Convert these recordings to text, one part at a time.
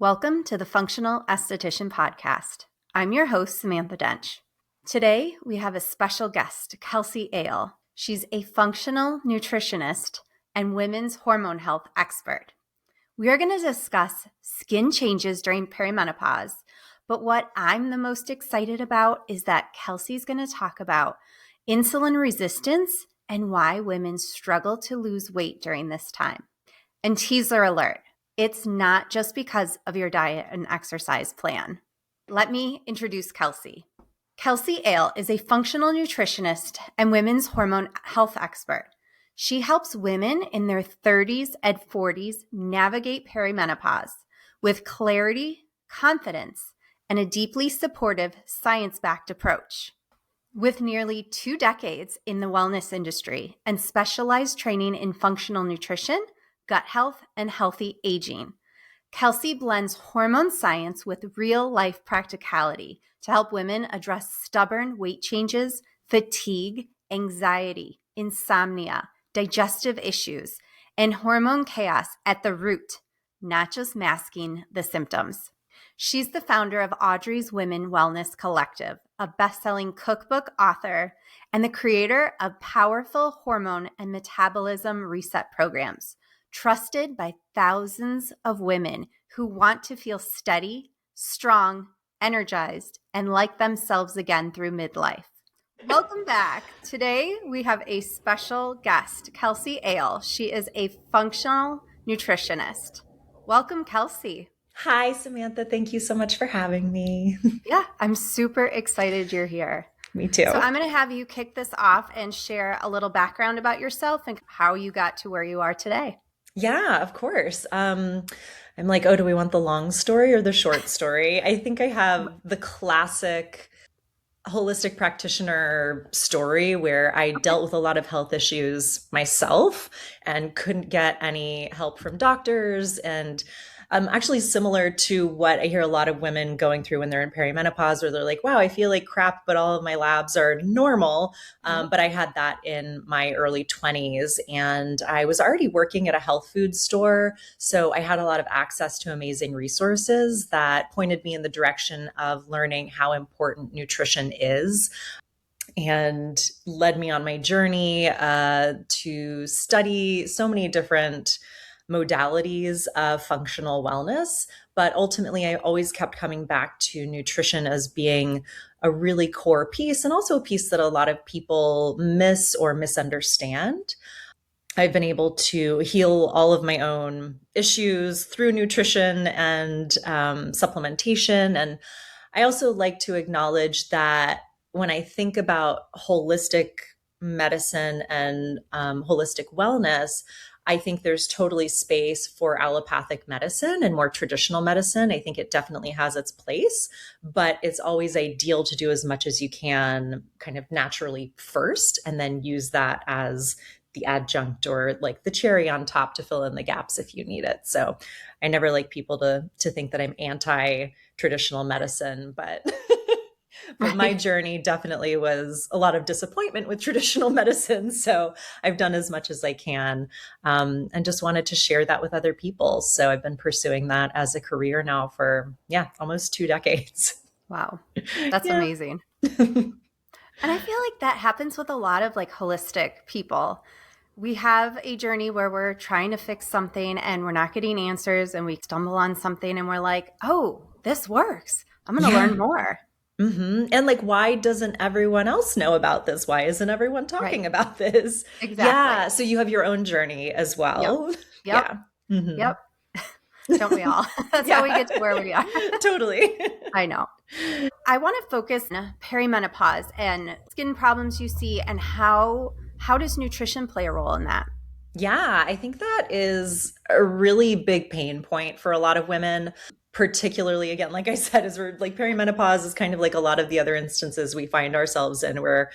Welcome to the Functional Aesthetician Podcast. I'm your host, Samantha Dench. Today, we have a special guest, Kelsey Ale. She's a functional nutritionist and women's hormone health expert. We are going to discuss skin changes during perimenopause, but what I'm the most excited about is that Kelsey's going to talk about insulin resistance and why women struggle to lose weight during this time. And teaser alert, it's not just because of your diet and exercise plan. Let me introduce Kelsey. Kelsey Ale is a functional nutritionist and women's hormone health expert. She helps women in their 30s and 40s navigate perimenopause with clarity, confidence, and a deeply supportive, science-backed approach. With nearly 2 decades in the wellness industry and specialized training in functional nutrition, gut health, and healthy aging, Kelsey blends hormone science with real-life practicality to help women address stubborn weight changes, fatigue, anxiety, insomnia, digestive issues, and hormone chaos at the root, not just masking the symptoms. She's the founder of Audrey's Women Wellness Collective, a best-selling cookbook author, and the creator of powerful hormone and metabolism reset programs, trusted by thousands of women who want to feel steady, strong, energized, and like themselves again through midlife. Welcome back. Today, we have a special guest, Kelsey Ale. She is a functional nutritionist. Welcome, Kelsey. Hi, Samantha. Thank you so much for having me. Yeah, I'm super excited you're here. Me too. So I'm going to have you kick this off and share a little background about yourself and how you got to where you are today. Yeah, of course. I'm like, oh, do we want the long story or the short story? I think I have the classic holistic practitioner story where I dealt with a lot of health issues myself and couldn't get any help from doctors. And actually similar to what I hear a lot of women going through when they're in perimenopause, where they're like, wow, I feel like crap, but all of my labs are normal. But I had that in my early 20s and I was already working at a health food store. So I had a lot of access to amazing resources that pointed me in the direction of learning how important nutrition is, and led me on my journey to study so many different modalities of functional wellness. But ultimately, I always kept coming back to nutrition as being a really core piece, and also a piece that a lot of people miss or misunderstand. I've been able to heal all of my own issues through nutrition and supplementation. And I also like to acknowledge that when I think about holistic medicine and holistic wellness, I think there's totally space for allopathic medicine and more traditional medicine. I think it definitely has its place, but it's always ideal to do as much as you can kind of naturally first, and then use that as the adjunct or like the cherry on top to fill in the gaps if you need it. So I never like people to think that I'm anti-traditional medicine, but But my journey definitely was a lot of disappointment with traditional medicine. So I've done as much as I can, and just wanted to share that with other people. So I've been pursuing that as a career now for, almost 2 decades. Wow. That's amazing. And I feel like that happens with a lot of like holistic people. We have a journey where we're trying to fix something and we're not getting answers, and we stumble on something and we're like, oh, this works. I'm going to learn more. Mm-hmm. And like, why doesn't everyone else know about this? Why isn't everyone talking about this? Exactly. Yeah. So you have your own journey as well. Yep. Yeah. Mm-hmm. Yep. Don't we all? That's how we get to where we are. Totally. I know. I want to focus on perimenopause and skin problems you see, and how does nutrition play a role in that? Yeah, I think that is a really big pain point for a lot of women, particularly, again, like I said, is we're like perimenopause is kind of like a lot of the other instances we find ourselves in where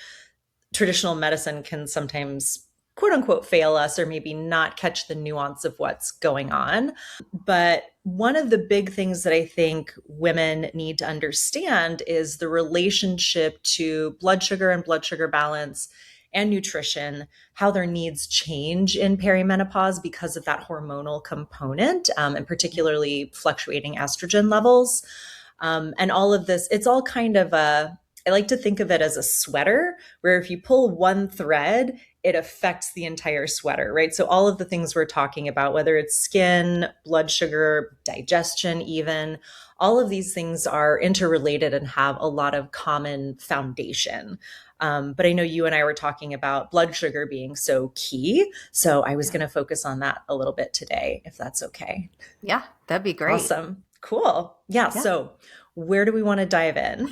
traditional medicine can sometimes quote unquote fail us or maybe not catch the nuance of what's going on. But one of the big things that I think women need to understand is the relationship to blood sugar and blood sugar balance and nutrition, how their needs change in perimenopause because of that hormonal component, and particularly fluctuating estrogen levels. And all of this, it's all kind of I like to think of it as a sweater where if you pull one thread, it affects the entire sweater, right? So all of the things we're talking about, whether it's skin, blood sugar, digestion, even, all of these things are interrelated and have a lot of common foundation. But I know you and I were talking about blood sugar being so key. So I was going to focus on that a little bit today, if that's okay. Yeah, that'd be great. Awesome. Cool. Yeah. So where do we want to dive in?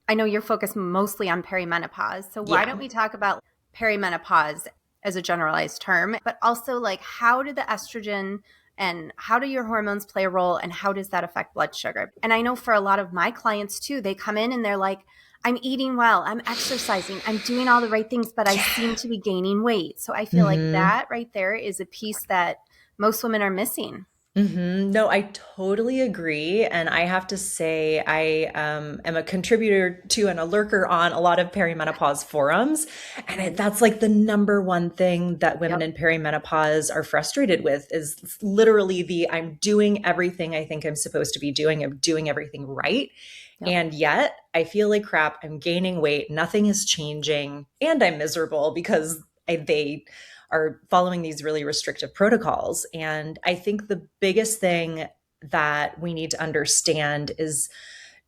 I know you're focused mostly on perimenopause. So why don't we talk about perimenopause as a generalized term, but also like how do the estrogen and how do your hormones play a role and how does that affect blood sugar? And I know for a lot of my clients too, they come in and they're like, I'm eating well, I'm exercising, I'm doing all the right things, but I seem to be gaining weight. So I feel like that right there is a piece that most women are missing. No, I totally agree. And I have to say, I am a contributor to and a lurker on a lot of perimenopause forums. And that's like the number one thing that women in perimenopause are frustrated with is literally I'm doing everything I think I'm supposed to be doing. I'm doing everything right. And yet I feel like crap. I'm gaining weight. Nothing is changing. And I'm miserable because they are following these really restrictive protocols. And I think the biggest thing that we need to understand is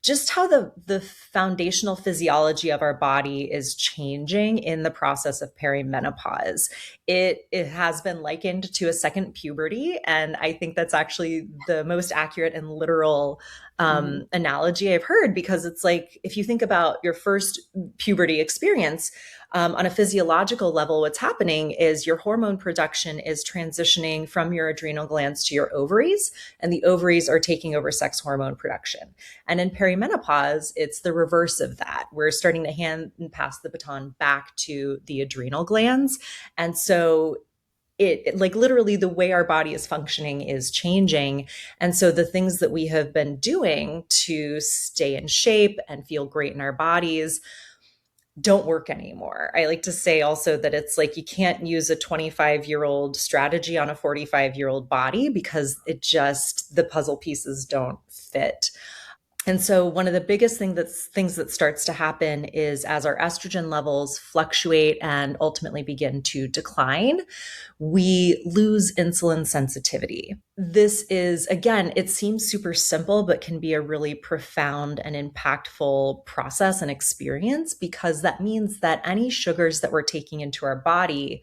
just how the foundational physiology of our body is changing in the process of perimenopause. It has been likened to a second puberty. And I think that's actually the most accurate and literal analogy I've heard, because it's like, if you think about your first puberty experience, on a physiological level, what's happening is your hormone production is transitioning from your adrenal glands to your ovaries, and the ovaries are taking over sex hormone production. And in perimenopause, it's the reverse of that. We're starting to hand and pass the baton back to the adrenal glands. And so it like literally the way our body is functioning is changing. And so the things that we have been doing to stay in shape and feel great in our bodies don't work anymore. I like to say also that it's like you can't use a 25-year-old strategy on a 45-year-old body because the puzzle pieces don't fit. And so one of the biggest things that starts to happen is as our estrogen levels fluctuate and ultimately begin to decline, we lose insulin sensitivity. This is, again, it seems super simple, but can be a really profound and impactful process and experience, because that means that any sugars that we're taking into our body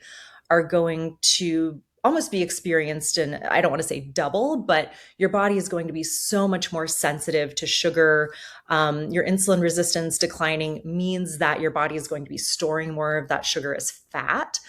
are going to almost be experienced in, I don't want to say double, but your body is going to be so much more sensitive to sugar. Your insulin resistance declining means that your body is going to be storing more of that sugar as fat.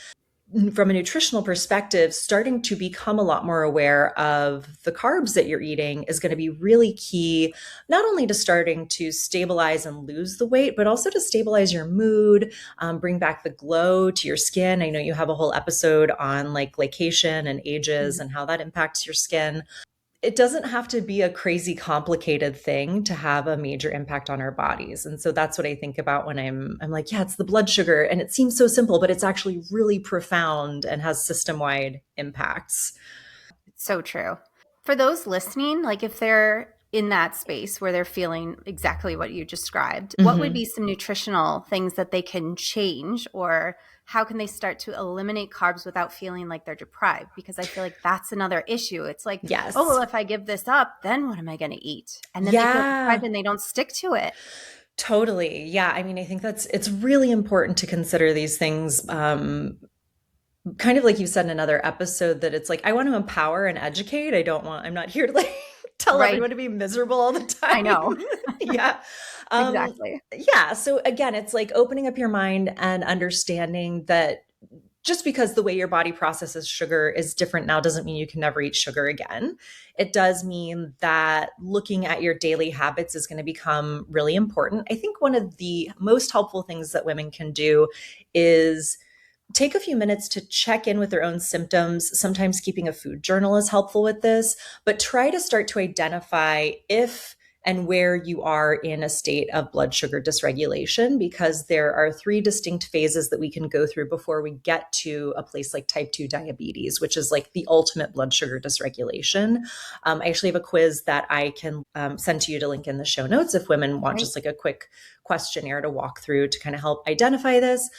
From a nutritional perspective, starting to become a lot more aware of the carbs that you're eating is going to be really key, not only to starting to stabilize and lose the weight, but also to stabilize your mood, bring back the glow to your skin. I know you have a whole episode on like glycation and ages and how that impacts your skin. It doesn't have to be a crazy complicated thing to have a major impact on our bodies. And so that's what I think about when I'm like, yeah, it's the blood sugar. And it seems so simple, but it's actually really profound and has system-wide impacts. So true. For those listening, like if they're in that space where they're feeling exactly what you described, what would be some nutritional things that they can change, or how can they start to eliminate carbs without feeling like they're deprived? Because I feel like that's another issue. It's like, oh, well, if I give this up, then what am I going to eat? And then they feel deprived and they don't stick to it. Totally. Yeah. I mean, I think it's really important to consider these things. Kind of like you said in another episode, that it's like, I want to empower and educate. I'm not here to like tell everyone to be miserable all the time. I know. Yeah. Exactly. Yeah. So again, it's like opening up your mind and understanding that just because the way your body processes sugar is different now doesn't mean you can never eat sugar again. It does mean that looking at your daily habits is going to become really important. I think one of the most helpful things that women can do is take a few minutes to check in with their own symptoms. Sometimes keeping a food journal is helpful with this, but try to start to identify if and where you are in a state of blood sugar dysregulation, because there are 3 distinct phases that we can go through before we get to a place like type 2 diabetes, which is like the ultimate blood sugar dysregulation. I actually have a quiz that I can send to you to link in the show notes if women want just like a quick questionnaire to walk through to kind of help identify this.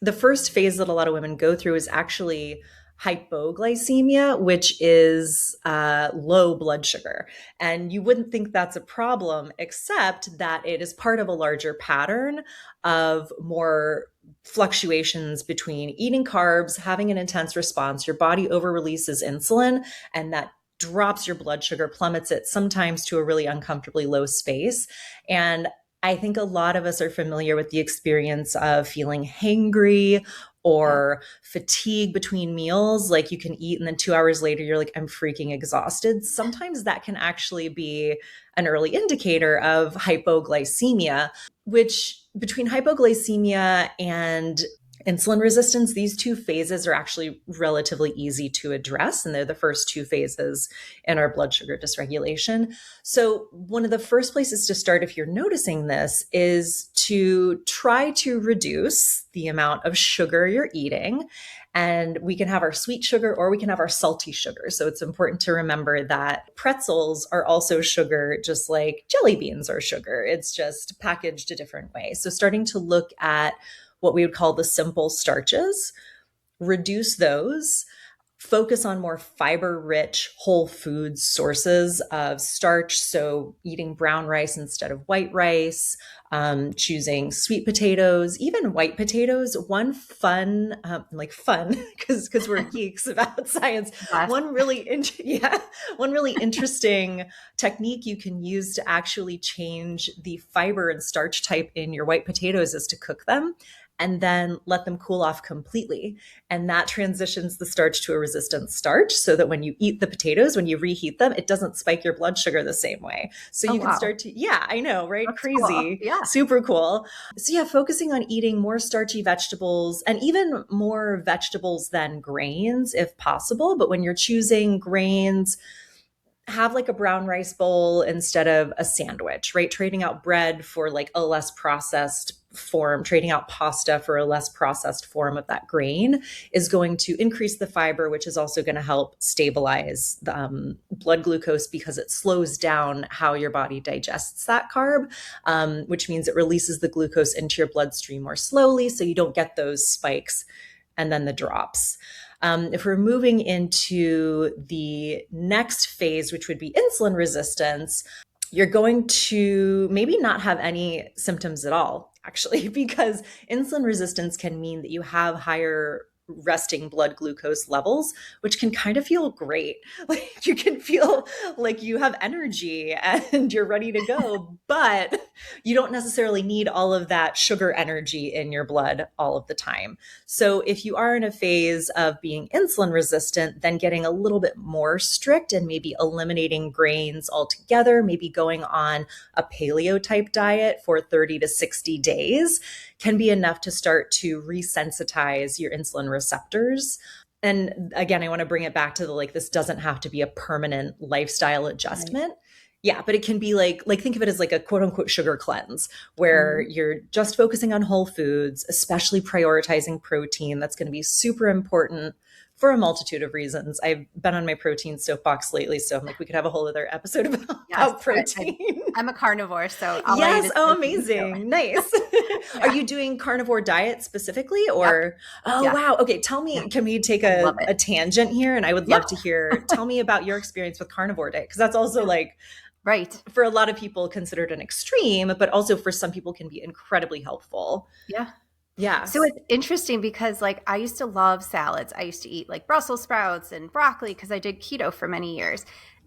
The first phase that a lot of women go through is actually hypoglycemia, which is low blood sugar. And you wouldn't think that's a problem, except that it is part of a larger pattern of more fluctuations between eating carbs, having an intense response, your body over releases insulin, and that drops your blood sugar, plummets it sometimes to a really uncomfortably low space. And I think a lot of us are familiar with the experience of feeling hangry or fatigue between meals. Like you can eat and then 2 hours later, you're like, I'm freaking exhausted. Sometimes that can actually be an early indicator of hypoglycemia, which between hypoglycemia and insulin resistance, these 2 phases are actually relatively easy to address. And they're the first 2 phases in our blood sugar dysregulation. So one of the first places to start, if you're noticing this, is to try to reduce the amount of sugar you're eating. And we can have our sweet sugar or we can have our salty sugar. So it's important to remember that pretzels are also sugar, just like jelly beans are sugar. It's just packaged a different way. So starting to look at what we would call the simple starches, reduce those, focus on more fiber-rich whole foods sources of starch. So eating brown rice instead of white rice, choosing sweet potatoes, even white potatoes. One fun, because we're geeks about science. One really interesting technique you can use to actually change the fiber and starch type in your white potatoes is to cook them and then let them cool off completely. And that transitions the starch to a resistant starch so that when you eat the potatoes, when you reheat them, it doesn't spike your blood sugar the same way. So you can start to, I know, right? That's crazy. Cool. Yeah. Super cool. So focusing on eating more starchy vegetables and even more vegetables than grains if possible. But when you're choosing grains, have like a brown rice bowl instead of a sandwich, right? Trading out bread for like a less processed form, trading out pasta for a less processed form of that grain is going to increase the fiber, which is also going to help stabilize the blood glucose because it slows down how your body digests that carb, which means it releases the glucose into your bloodstream more slowly. So you don't get those spikes and then the drops. If we're moving into the next phase, which would be insulin resistance, you're going to maybe not have any symptoms at all, actually, because insulin resistance can mean that you have higher resting blood glucose levels, which can kind of feel great. Like you can feel like you have energy and you're ready to go, but you don't necessarily need all of that sugar energy in your blood all of the time. So if you are in a phase of being insulin resistant, then getting a little bit more strict and maybe eliminating grains altogether, maybe going on a paleo type diet for 30 to 60 days can be enough to start to resensitize your insulin receptors. And again, I want to bring it back to this doesn't have to be a permanent lifestyle adjustment. Right. Yeah, but it can be like think of it as like a quote unquote sugar cleanse where you're just focusing on whole foods, especially prioritizing protein. That's going to be super important for a multitude of reasons. I've been on my protein soapbox lately, so I'm like, we could have a whole other episode about protein. I'm a carnivore, so yes. Oh, amazing. Nice. Yeah. Are you doing carnivore diet specifically or? Yep. Oh, yeah. Wow. Okay. Tell me, can we take a tangent here? And I would love to hear, tell me about your experience with carnivore diet. Cause that's also right. For a lot of people considered an extreme, but also for some people can be incredibly helpful. Yeah. Yeah. So it's interesting because I used to love salads. I used to eat Brussels sprouts and broccoli because I did keto for many years.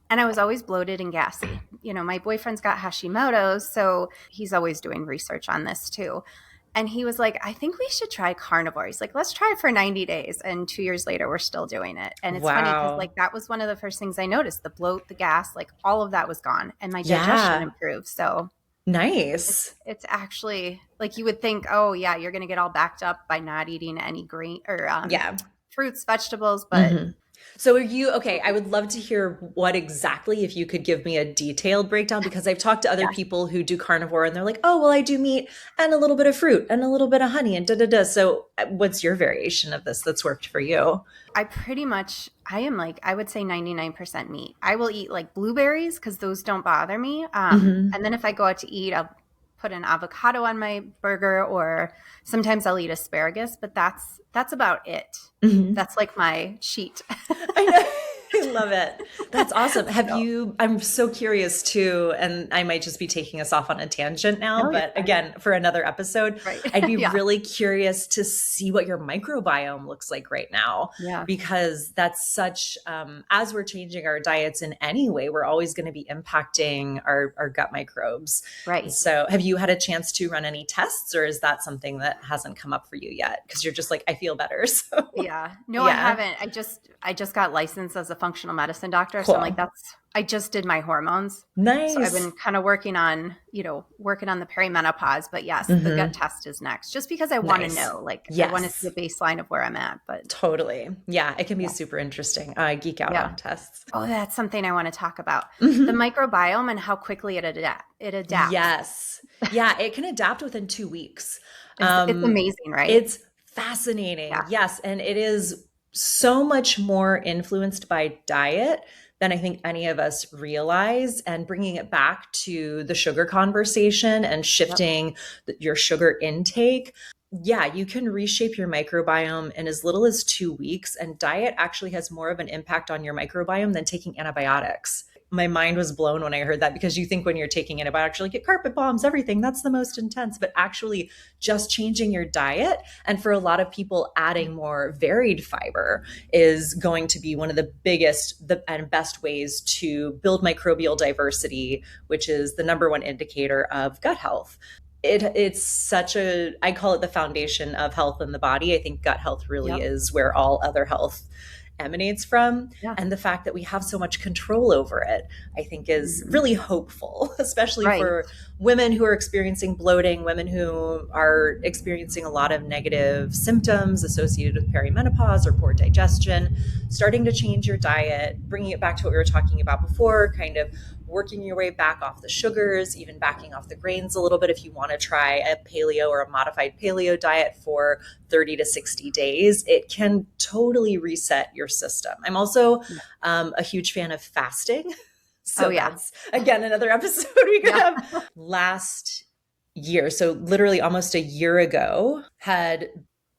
And I was always bloated and gassy. My boyfriend's got Hashimoto's, so he's always doing research on this too. And he was like, I think we should try carnivore. He's like, let's try it for 90 days. And 2 years later, we're still doing it. And it's funny because that was one of the first things I noticed. The bloat, the gas, all of that was gone. And my digestion improved. So nice. It's actually you would think, oh yeah, you're going to get all backed up by not eating any grain or fruits, vegetables, but So are you, okay, I would love to hear what exactly, if you could give me a detailed breakdown, because I've talked to other Yeah. people who do carnivore and they're like, oh, well, I do meat and a little bit of fruit and a little bit of honey and da da da. So what's your variation of this that's worked for you? I am like, I would say 99% meat. I will eat like blueberries because those don't bother me. Hmm. And then if I go out to eat, I'll put an avocado on my burger, or sometimes I'll eat asparagus, but that's about it. Hmm. That's like my cheat. I know. I love it. That's awesome. So, I'm so curious too, and I might just be taking us off on a tangent now, no, you're but fine. again, for another episode, Right. I'd be Yeah. really curious to see what your microbiome looks like right now, Yeah. because that's such, as we're changing our diets in any way, we're always going to be impacting our gut microbes. Right. So have you had a chance to run any tests, or is that something that hasn't come up for you yet? Because you're just like, I feel better. So Yeah. No, I yeah, haven't. I just got licensed as a functional medicine doctor. So I'm like, cool. I just did my hormones. So I've been Nice. kind of working on the perimenopause, but yes, the gut Hmm. test is next, just because I want to Nice. know, like, I want to see Yes, the baseline of where I'm at, but totally. Yeah, it can be yeah. super interesting. I geek out Yeah. on tests. Oh, that's something I want to talk about. The Hmm. microbiome and how quickly it adapts. Yes. Yeah, it can adapt within 2 weeks. It's Um, amazing, right? it's fascinating. Yeah. Yes, and it is so much more influenced by diet than I think any of us realize. And bringing it back to the sugar conversation and Yep. shifting your sugar intake. Yeah, you can reshape your microbiome in as little as 2 weeks, and diet actually has more of an impact on your microbiome than taking antibiotics. My mind was blown when I heard that, because you think when you're taking antibiotics, you're like, get carpet bombs, everything. That's the most intense. But actually, just changing your diet, and for a lot of people, adding more varied fiber is going to be one of the biggest and best ways to build microbial diversity, which is the number one indicator of gut health. It's such a, I call it the foundation of health in the body. I think gut health really Yep. is where all other health emanates from. Yeah. And the fact that we have so much control over it, I think is Mhm. really hopeful, especially Right. for women who are experiencing bloating, women who are experiencing a lot of negative symptoms associated with perimenopause or poor digestion. Starting to change your diet, bringing it back to what we were talking about before, kind of working your way back off the sugars, even backing off the grains a little bit if you want to try a paleo or a modified paleo diet for 30 to 60 days, it can totally reset your system. I'm also Yeah. a huge fan of fasting. Oh, So yeah. that's, again, another episode we could Yeah. have. Last year, so literally almost a year ago, had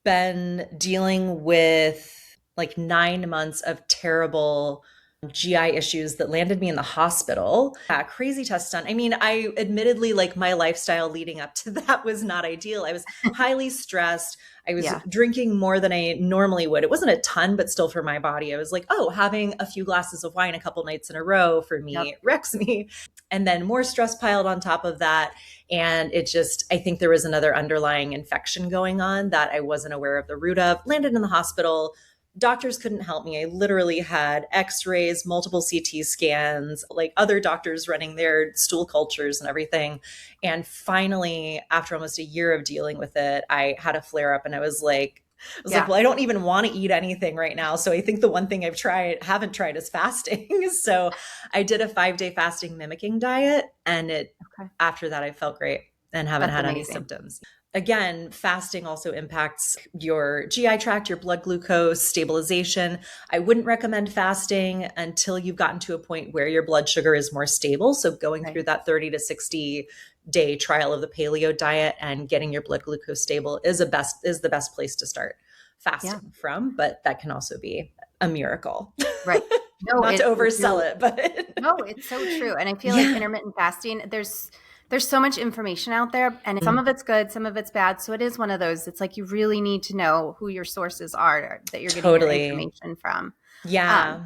been dealing with like 9 months of terrible GI issues that landed me in the hospital. Yeah, crazy tests done. I mean, I admittedly, like, my lifestyle leading up to that was not ideal. I was highly stressed. I was Yeah. drinking more than I normally would. It wasn't a ton, but still for my body, I was like, oh, having a few glasses of wine a couple nights in a row for Yep. me wrecks me. And then more stress piled on top of that. And it just, I think there was another underlying infection going on that I wasn't aware of the root of. Landed in the hospital. Doctors couldn't help me. I literally had x-rays, multiple CT scans, like other doctors running their stool cultures and everything. And finally, after almost a year of dealing with it, I had a flare up, and I was like, Yeah. well, I don't even want to eat anything right now. So I think the one thing haven't tried is fasting. So I did a 5-day fasting mimicking diet. And Okay. after that, I felt great and haven't That's had any amazing. symptoms. Again, fasting also impacts your GI tract, your blood glucose stabilization. I wouldn't recommend fasting until you've gotten to a point where your blood sugar is more stable. So going Right. through that 30 to 60 day trial of the paleo diet and getting your blood glucose stable is the best place to start Yeah. fasting from. But that can also be a miracle. Right. No, Not to it oversell really, it, but no, it's so true. And I feel like yeah. intermittent fasting, there's so much information out there, and some of it's good, some of it's bad. So it is one of those, it's like you really need to know who your sources are that you're getting your Totally. information from. Yeah.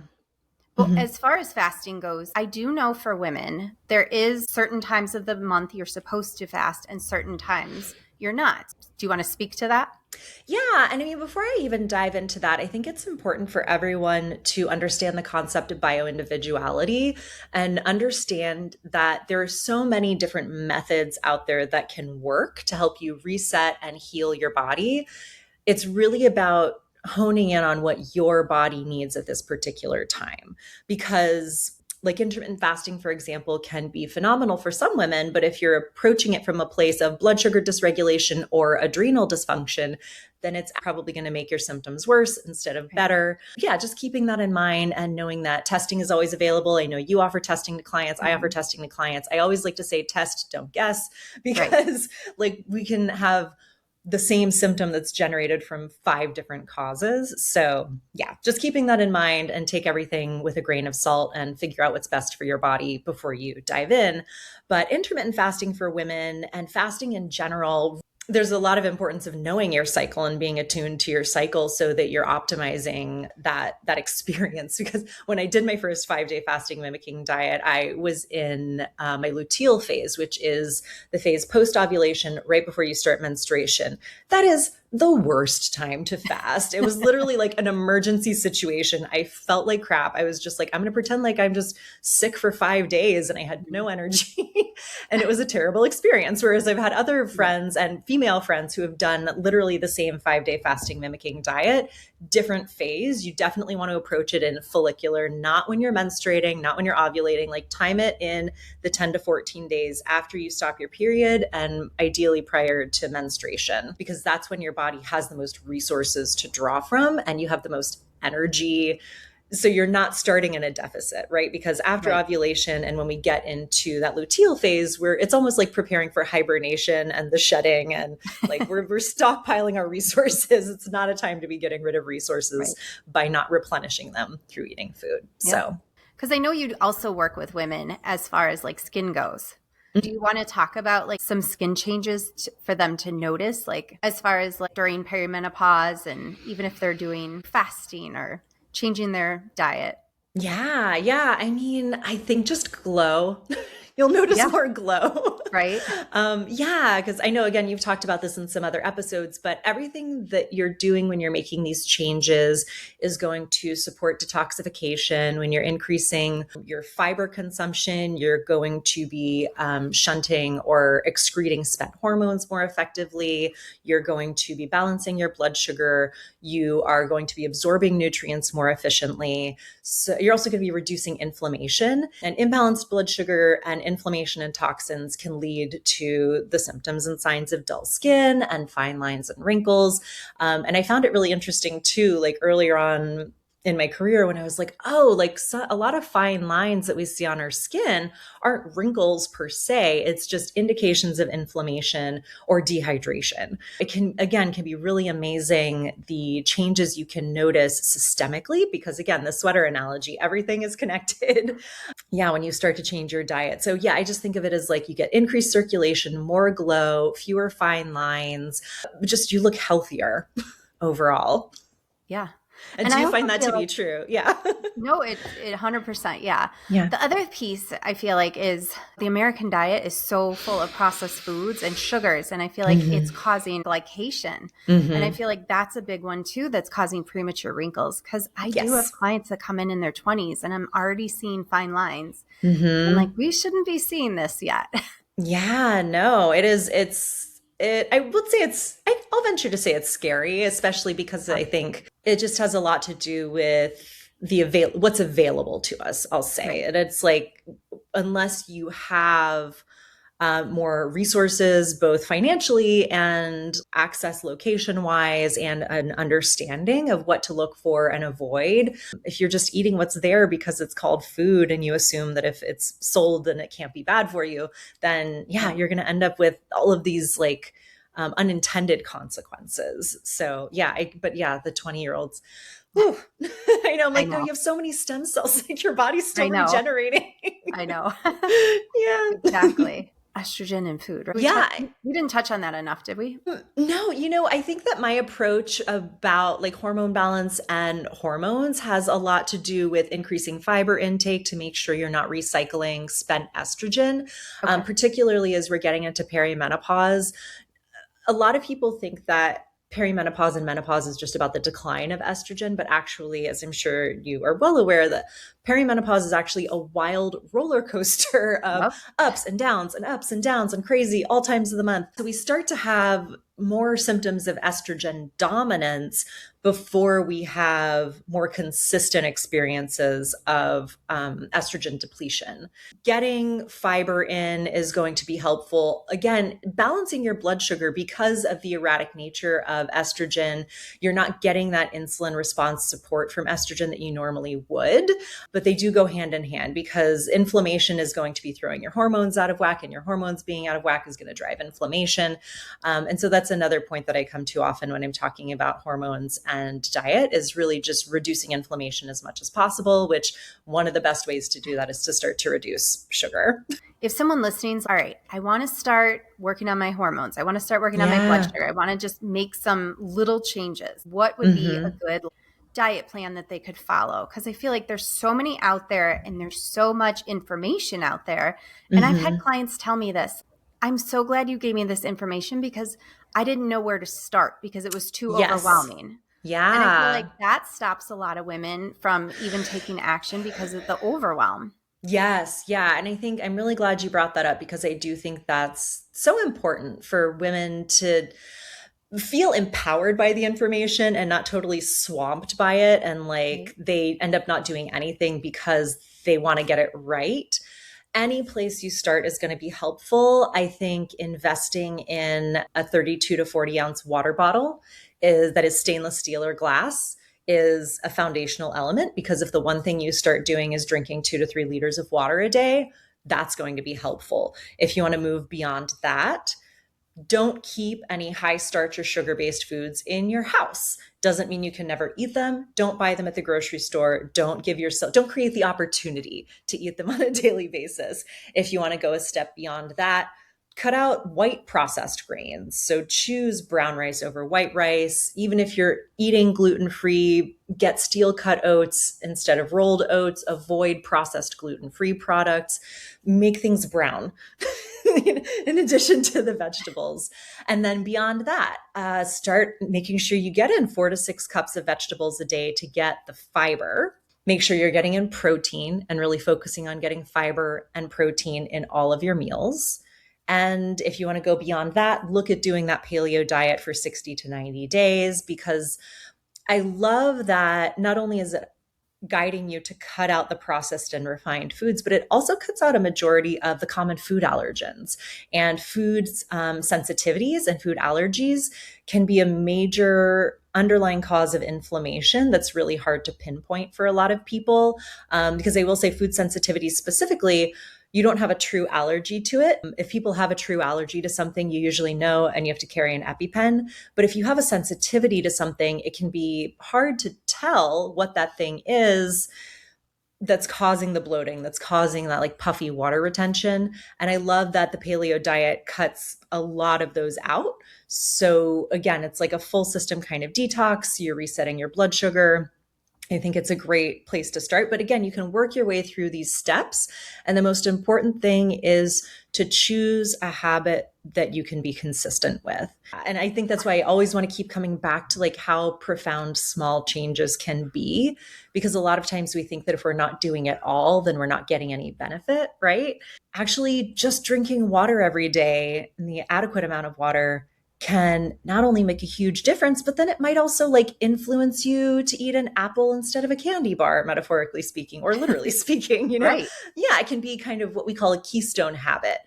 Well, Mhm. as far as fasting goes, I do know for women, there is certain times of the month you're supposed to fast and certain times you're not. Do you want to speak to that? Yeah. And I mean, before I even dive into that, I think it's important for everyone to understand the concept of bioindividuality and understand that there are so many different methods out there that can work to help you reset and heal your body. It's really about honing in on what your body needs at this particular time. Because like intermittent fasting, for example, can be phenomenal for some women, but if you're approaching it from a place of blood sugar dysregulation or adrenal dysfunction, then it's probably going to make your symptoms worse instead of better. Yeah, just keeping that in mind and knowing that testing is always available. I know you offer testing to clients. I offer testing to clients. I always like to say test, don't guess, because like we can have the same symptom that's generated from 5 different causes. So yeah, just keeping that in mind and take everything with a grain of salt and figure out what's best for your body before you dive in. But intermittent fasting for women and fasting in general, there's a lot of importance of knowing your cycle and being attuned to your cycle so that you're optimizing that experience. Because when I did my first 5-day fasting mimicking diet, I was in my luteal phase, which is the phase post-ovulation, right before you start menstruation. That is the worst time to fast. It was literally like an emergency situation. I felt like crap. I was just like, I'm going to pretend like I'm just sick for 5 days, and I had no energy. And it was a terrible experience. Whereas I've had other friends and female friends who have done literally the same 5-day fasting mimicking diet, different phase. You definitely want to approach it in follicular, not when you're menstruating, not when you're ovulating. Like time it in the 10 to 14 days after you stop your period, and ideally prior to menstruation, because that's when your body has the most resources to draw from and you have the most energy. So you're not starting in a deficit, right? Because after ovulation and when we get into that luteal phase, where it's almost like preparing for hibernation and the shedding, and like we're stockpiling our resources. It's not a time to be getting rid of resources by not replenishing them through eating food. So, because I know you also work with women as far as like skin goes. Do you want to talk about like some skin changes for them to notice, like as far as like during perimenopause, and even if they're doing fasting or changing their diet? Yeah. I mean, I think just glow. You'll notice more glow. Right. Because I know, again, you've talked about this in some other episodes, but everything that you're doing when you're making these changes is going to support detoxification. When you're increasing your fiber consumption, you're going to be shunting or excreting spent hormones more effectively. You're going to be balancing your blood sugar. You are going to be absorbing nutrients more efficiently. So you're also going to be reducing inflammation, and imbalanced blood sugar and inflammation and toxins can lead to the symptoms and signs of dull skin and fine lines and wrinkles. And I found it really interesting too, like earlier on in my career when I was like, a lot of fine lines that we see on our skin aren't wrinkles per se. It's just indications of inflammation or dehydration. It can be really amazing the changes you can notice systemically, because again, the sweater analogy, everything is connected. When you start to change your diet. So I just think of it as like you get increased circulation, more glow, fewer fine lines, just you look healthier overall. Yeah. And do you find that to be true? Yeah. No, it 100%. Yeah. The other piece I feel like is the American diet is so full of processed foods and sugars. And I feel like it's causing glycation. And I feel like that's a big one too, that's causing premature wrinkles. Cause I do have clients that come in their 20s and I'm already seeing fine lines. And like, we shouldn't be seeing this yet. Yeah, no, it is. I would say I'll venture to say it's scary, especially because I think it just has a lot to do with what's available to us, I'll say. And it's like, unless you have more resources, both financially and access location wise, and an understanding of what to look for and avoid. If you're just eating what's there because it's called food and you assume that if it's sold, then it can't be bad for you, then you're going to end up with all of these like unintended consequences. So the 20-year-olds, I know. I'm like, no, you have so many stem cells. Like your body's still regenerating. I know. Yeah, exactly. Estrogen in food. Right? We didn't touch on that enough, did we? No, I think that my approach about like hormone balance and hormones has a lot to do with increasing fiber intake to make sure you're not recycling spent estrogen, particularly as we're getting into perimenopause. A lot of people think that perimenopause and menopause is just about the decline of estrogen, but actually, as I'm sure you are well aware, that perimenopause is actually a wild roller coaster of ups and downs and ups and downs and crazy all times of the month. So we start to have more symptoms of estrogen dominance before we have more consistent experiences of estrogen depletion. Getting fiber in is going to be helpful. Again, balancing your blood sugar because of the erratic nature of estrogen. You're not getting that insulin response support from estrogen that you normally would, but they do go hand in hand because inflammation is going to be throwing your hormones out of whack, and your hormones being out of whack is going to drive inflammation. And so that's another point that I come to often when I'm talking about hormones and diet is really just reducing inflammation as much as possible, which one of the best ways to do that is to start to reduce sugar. If someone listening's, all right, I want to start working on my hormones. I want to start working on my blood sugar. I want to just make some little changes. What would be a good diet plan that they could follow? Because I feel like there's so many out there and there's so much information out there. And I've had clients tell me this. I'm so glad you gave me this information because I didn't know where to start because it was too overwhelming. Yeah. And I feel like that stops a lot of women from even taking action because of the overwhelm. Yes. Yeah. And I think I'm really glad you brought that up because I do think that's so important for women to feel empowered by the information and not totally swamped by it. And like they end up not doing anything because they want to get it right. Any place you start is going to be helpful. I think investing in a 32 to 40 ounce water bottle that is stainless steel or glass is a foundational element, because if the one thing you start doing is drinking 2 to 3 liters of water a day, that's going to be helpful. If you want to move beyond that, don't keep any high starch or sugar-based foods in your house. Doesn't mean you can never eat them. Don't buy them at the grocery store. Don't create the opportunity to eat them on a daily basis. If you want to go a step beyond that, cut out white processed grains. So choose brown rice over white rice. Even if you're eating gluten-free, get steel cut oats instead of rolled oats. Avoid processed gluten-free products. Make things brown in addition to the vegetables. And then beyond that, start making sure you get in 4 to 6 cups of vegetables a day to get the fiber. Make sure you're getting in protein and really focusing on getting fiber and protein in all of your meals. And if you want to go beyond that, look at doing that paleo diet for 60 to 90 days, because I love that not only is it guiding you to cut out the processed and refined foods, but it also cuts out a majority of the common food allergens. And food sensitivities and food allergies can be a major underlying cause of inflammation that's really hard to pinpoint for a lot of people, because I will say food sensitivities specifically, you don't have a true allergy to it. If people have a true allergy to something, you usually know and you have to carry an EpiPen. But if you have a sensitivity to something, it can be hard to tell what that thing is that's causing the bloating, that's causing that like puffy water retention. And I love that the paleo diet cuts a lot of those out. So again, it's like a full system kind of detox. You're resetting your blood sugar. I think it's a great place to start. But again, you can work your way through these steps. And the most important thing is to choose a habit that you can be consistent with. And I think that's why I always want to keep coming back to like how profound small changes can be, because a lot of times we think that if we're not doing it all, then we're not getting any benefit, right? Actually, just drinking water every day and the adequate amount of water can not only make a huge difference, but then it might also like influence you to eat an apple instead of a candy bar, metaphorically speaking, or literally speaking, you know? Right. Yeah, it can be kind of what we call a keystone habit.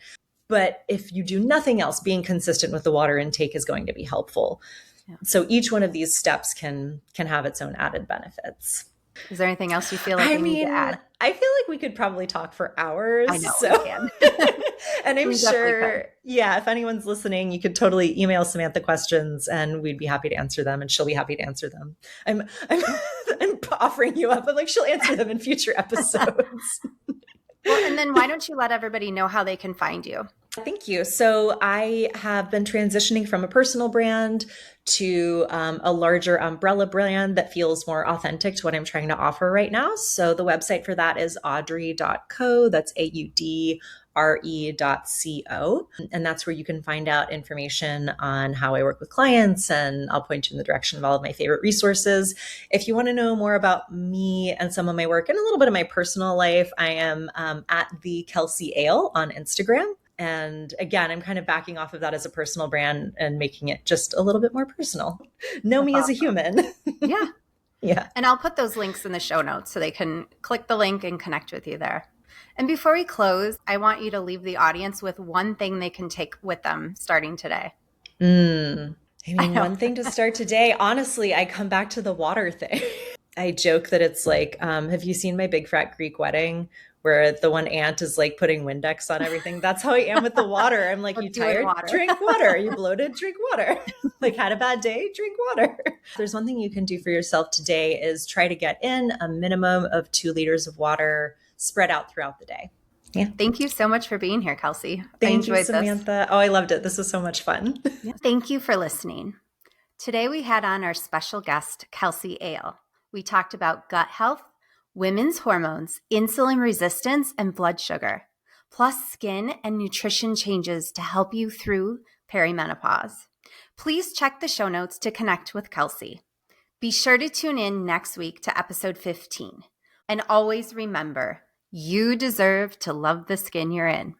But if you do nothing else, being consistent with the water intake is going to be helpful. Yeah. So each one of these steps can have its own added benefits. Is there anything else you feel like we need to add? I feel like we could probably talk for hours. I know we can. And I'm sure, yeah, if anyone's listening, you could totally email Samantha questions and we'd be happy to answer them, and she'll be happy to answer them. I'm offering you up, but like she'll answer them in future episodes. Well, and then why don't you let everybody know how they can find you? Thank you. So I have been transitioning from a personal brand to a larger umbrella brand that feels more authentic to what I'm trying to offer right now. So the website for that is audrey.co. That's AUDRE.co. And that's where you can find out information on how I work with clients, and I'll point you in the direction of all of my favorite resources. If you want to know more about me and some of my work and a little bit of my personal life, I am at the Kelsey Ale on Instagram. And again, I'm kind of backing off of that as a personal brand and making it just a little bit more personal. Know me as a human. Yeah. Yeah. And I'll put those links in the show notes so they can click the link and connect with you there. And before we close, I want you to leave the audience with one thing they can take with them starting today. One thing to start today, honestly, I come back to the water thing. I joke that it's like, have you seen My Big Fat Greek Wedding? Where the one aunt is like putting Windex on everything. That's how I am with the water. I'm like, you tired? Drink water. You bloated? Drink water. Like, had a bad day? Drink water. There's one thing you can do for yourself today is try to get in a minimum of 2 liters of water spread out throughout the day. Yeah. Thank you so much for being here, Kelsey. Thank you, Samantha. Oh, I loved it. This was so much fun. Yeah. Thank you for listening. Today we had on our special guest, Kelsey Ale. We talked about gut health, women's hormones, insulin resistance, and blood sugar, plus skin and nutrition changes to help you through perimenopause. Please check the show notes to connect with Kelsey. Be sure to tune in next week to episode 15. And always remember, you deserve to love the skin you're in.